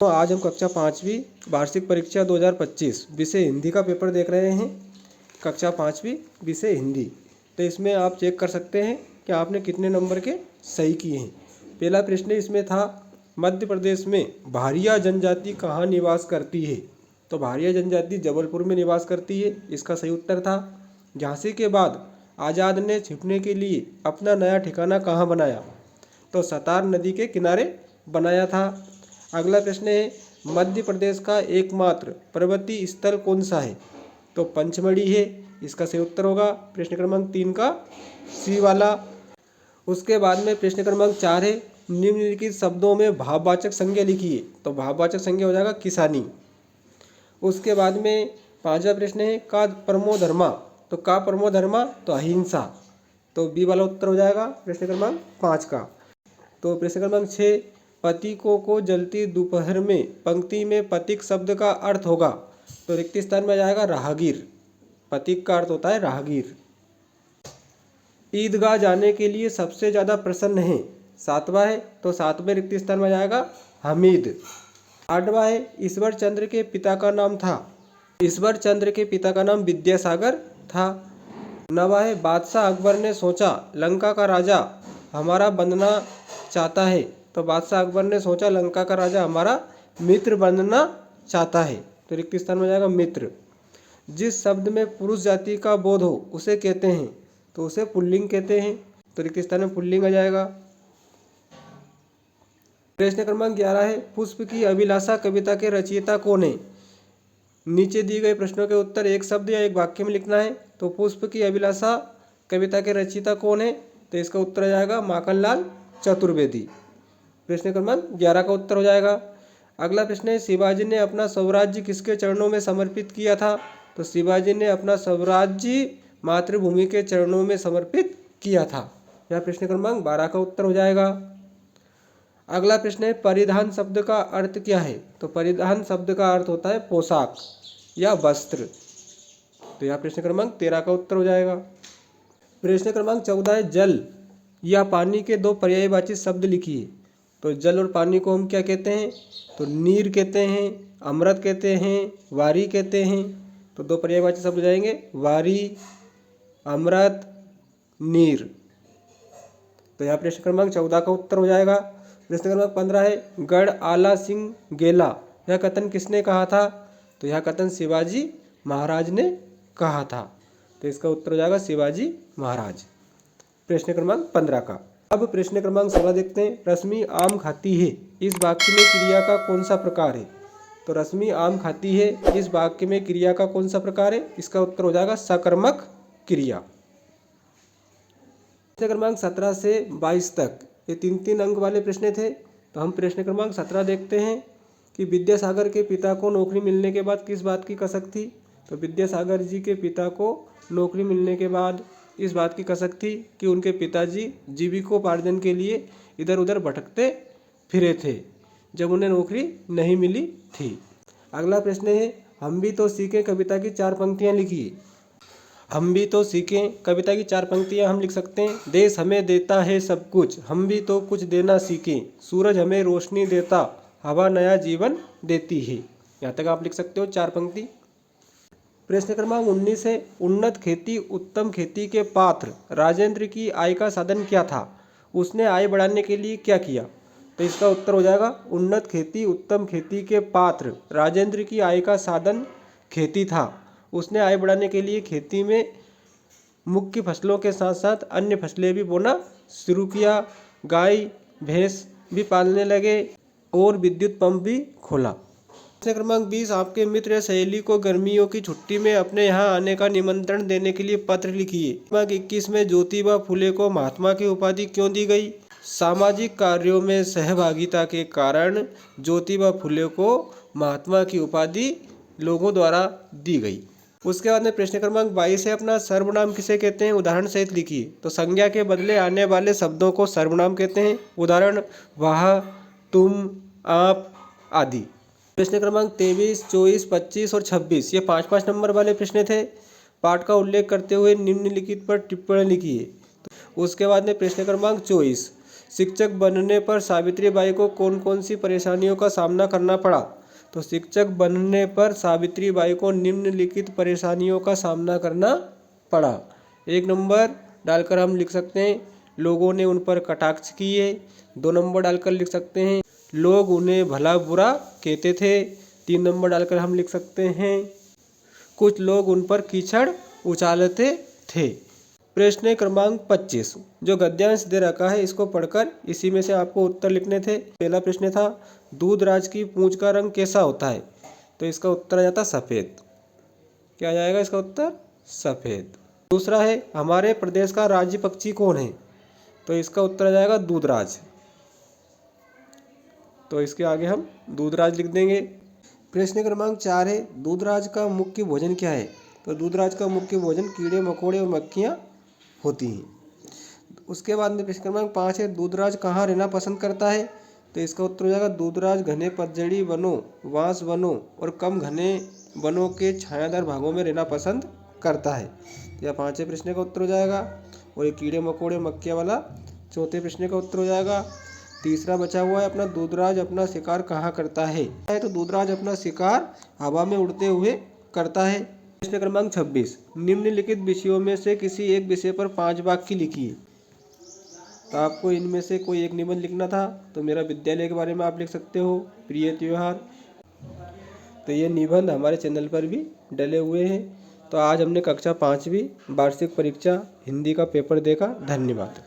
तो आज हम कक्षा 5वीं वार्षिक परीक्षा 2025 विषय हिंदी का पेपर देख रहे हैं। कक्षा 5वीं विषय हिंदी। तो इसमें आप चेक कर सकते हैं कि आपने कितने नंबर के सही किए हैं। पहला प्रश्न इसमें था, मध्य प्रदेश में भारिया जनजाति कहाँ निवास करती है। तो भारिया जनजाति जबलपुर में निवास करती है, इसका सही उत्तर था। झांसी के बाद आज़ाद ने छिपने के लिए अपना नया ठिकाना कहाँ बनाया। तो सतार नदी के किनारे बनाया था। अगला प्रश्न है, मध्य प्रदेश का एकमात्र पर्वतीय स्थल कौन सा है। तो पंचमढ़ी है, इसका सही उत्तर होगा प्रश्न क्रमांक 3 का सी वाला। उसके बाद में प्रश्न क्रमांक 4 है, निम्नलिखित शब्दों में भाववाचक संज्ञा लिखिए। तो भाववाचक संज्ञा हो जाएगा किसानी। उसके बाद में 5वां प्रश्न है, का परमो धर्मा। तो का परमो धर्मा तो अहिंसा। तो बी वाला उत्तर हो जाएगा प्रश्न क्रमांक 5 का। तो प्रश्न क्रमांक 6, पथिकों को जलती दोपहर में पंक्ति में पथिक शब्द का अर्थ होगा। तो रिक्त स्थान में आ जाएगा राहगीर। पथिक का अर्थ होता है राहगीर। ईदगाह जाने के लिए सबसे ज़्यादा प्रसन्न है। 7वां है, तो 7वें रिक्त स्थान में आ जाएगा हमीद। 8वां है, ईश्वर चंद्र के पिता का नाम था। ईश्वर चंद्र के पिता का नाम विद्यासागर था। 9वां है, बादशाह अकबर ने सोचा लंका का राजा हमारा बनना चाहता है। तो बादशाह अकबर ने सोचा लंका का राजा हमारा मित्र बनना चाहता है। तो रिक्त स्थान में जाएगा मित्र। जिस शब्द में पुरुष जाति का बोध हो उसे कहते हैं। तो उसे पुल्लिंग कहते हैं। तो रिक्त स्थान में पुल्लिंग आ जाएगा। प्रश्न क्रमांक 11 है, पुष्प की अभिलाषा कविता के रचयिता कौन है। नीचे दिए गए प्रश्नों के उत्तर एक शब्द या एक वाक्य में लिखना है। तो पुष्प की अभिलाषा कविता के रचयिता कौन है। तो इसका उत्तर आ जाएगा माखनलाल चतुर्वेदी। प्रश्न क्रमांक 11 का उत्तर हो जाएगा। अगला प्रश्न है, शिवाजी ने अपना स्वराज्य किसके चरणों में समर्पित किया था। तो शिवाजी ने अपना स्वराज्य मातृभूमि के चरणों में समर्पित किया था। यह प्रश्न क्रमांक 12 का उत्तर हो जाएगा। अगला प्रश्न है, परिधान शब्द का अर्थ क्या है। तो परिधान शब्द का अर्थ होता है पोशाक या वस्त्र। तो यह प्रश्न क्रमांक 13 का उत्तर हो जाएगा। प्रश्न क्रमांक 14 है, जल या पानी के दो पर्यायवाची शब्द लिखिए। तो जल और पानी को हम क्या कहते हैं। तो नीर कहते हैं, अमृत कहते हैं, वारी कहते हैं। तो दो पर्यायवाची शब्द हो जाएंगे वारी, अमृत, नीर। तो यहाँ प्रश्न क्रमांक 14 का उत्तर हो जाएगा। प्रश्न क्रमांक 15 है, गढ़ आला सिंह गेला यह कथन किसने कहा था। तो यह कथन शिवाजी महाराज ने कहा था। तो इसका उत्तर हो जाएगा शिवाजी महाराज। प्रश्न क्रमांक 15 का। अब प्रश्न क्रमांक 16 देखते हैं, रश्मि आम खाती है इस वाक्य में क्रिया का कौन सा प्रकार है। तो रश्मि आम खाती है इस वाक्य में क्रिया का कौन सा प्रकार है। इसका उत्तर हो जाएगा सकर्मक क्रिया। प्रश्न क्रमांक 17 से 22 तक ये 3-3 अंक वाले प्रश्न थे। तो हम प्रश्न क्रमांक 17 देखते हैं कि विद्यासागर के पिता को नौकरी मिलने के बाद किस बात की कसक थी। तो विद्यासागर जी के पिता को नौकरी मिलने के बाद इस बात की कसक थी कि उनके पिताजी जीविकोपार्जन के लिए इधर उधर भटकते फिरे थे जब उन्हें नौकरी नहीं मिली थी। अगला प्रश्न है, हम भी तो सीखें कविता की 4 पंक्तियां लिखिए। हम भी तो सीखें कविता की 4 पंक्तियां हम लिख सकते हैं। देश हमें देता है सब कुछ, हम भी तो कुछ देना सीखें। सूरज हमें रोशनी देता, हवा नया जीवन देती है। यहाँ तक आप लिख सकते हो 4 पंक्ति। प्रश्न क्रमांक 19 है, उन्नत खेती उत्तम खेती के पात्र राजेंद्र की आय का साधन क्या था। उसने आय बढ़ाने के लिए क्या किया। तो इसका उत्तर हो जाएगा उन्नत खेती उत्तम खेती के पात्र राजेंद्र की आय का साधन खेती था। उसने आय बढ़ाने के लिए खेती में मुख्य फसलों के साथ साथ अन्य फसलें भी बोना शुरू किया। गाय भैंस भी पालने लगे और विद्युत पंप भी खोला। प्रश्न क्रमांक 20, आपके मित्र या सहेली को गर्मियों की छुट्टी में अपने यहाँ आने का निमंत्रण देने के लिए पत्र लिखिए। क्रमांक 21 में ज्योतिबा फुले को महात्मा की उपाधि क्यों दी गई। सामाजिक कार्यों में सहभागिता के कारण ज्योतिबा फुले को महात्मा की उपाधि लोगों द्वारा दी गई। उसके बाद में प्रश्न क्रमांक 22 है, अपना सर्वनाम किसे कहते हैं, उदाहरण सहित लिखिए। तो संज्ञा के बदले आने वाले शब्दों को सर्वनाम कहते हैं। उदाहरण वह, तुम, आप आदि। प्रश्न क्रमांक 23, 24, 25 और 26 ये 5-5 नंबर वाले प्रश्न थे। पाठ का उल्लेख करते हुए निम्नलिखित पर टिप्पणी लिखिए। उसके बाद में प्रश्न क्रमांक 24, शिक्षक बनने पर सावित्रीबाई को कौन कौन सी परेशानियों का सामना करना पड़ा? तो शिक्षक बनने पर सावित्रीबाई को निम्नलिखित परेशानियों का सामना करना पड़ा। 1 नंबर डालकर हम लिख सकते हैं लोगों ने उन पर कटाक्ष किए। 2 नंबर डालकर लिख सकते हैं लोग उन्हें भला बुरा कहते थे। 3 नंबर डालकर हम लिख सकते हैं कुछ लोग उन पर कीचड़ उछालते थे। प्रश्न क्रमांक 25 जो गद्यांश दे रखा है इसको पढ़कर इसी में से आपको उत्तर लिखने थे। पहला प्रश्न था दूधराज की पूंछ का रंग कैसा होता है? तो इसका उत्तर आ जाता सफ़ेद। क्या आ जाएगा इसका उत्तर? सफ़ेद। दूसरा है हमारे प्रदेश का राज्य पक्षी कौन है? तो इसका उत्तर आ जाएगा दूधराज। तो इसके आगे हम दूधराज लिख देंगे। प्रश्न क्रमांक 4 है दूधराज का मुख्य भोजन क्या है? तो दूधराज का मुख्य भोजन कीड़े मकोड़े और मक्खियाँ होती हैं। उसके बाद में प्रश्न क्रमांक 5 है दूधराज कहाँ रहना पसंद करता है? तो इसका उत्तर हो जाएगा दूधराज घने पतझड़ी वनों, बांस वनों और कम घने वनों के छायादार भागों में रहना पसंद करता है। यह 5वें प्रश्न का उत्तर हो जाएगा। और ये कीड़े मकोड़े मक्खियाँ वाला 4थे प्रश्न का उत्तर हो जाएगा। तीसरा बचा हुआ है अपना दूधराज अपना शिकार कहाँ करता है? तो दूधराज अपना शिकार हवा में उड़ते हुए करता है। प्रश्न क्रमांक 26 निम्नलिखित विषयों में से किसी एक विषय पर 5 वाक्य लिखिए। तो आपको इनमें से कोई एक निबंध लिखना था। तो मेरा विद्यालय के बारे में आप लिख सकते हो, प्रिय त्योहार। तो ये निबंध हमारे चैनल पर भी डले हुए हैं। तो आज हमने कक्षा 5वीं वार्षिक परीक्षा हिंदी का पेपर देखा। धन्यवाद।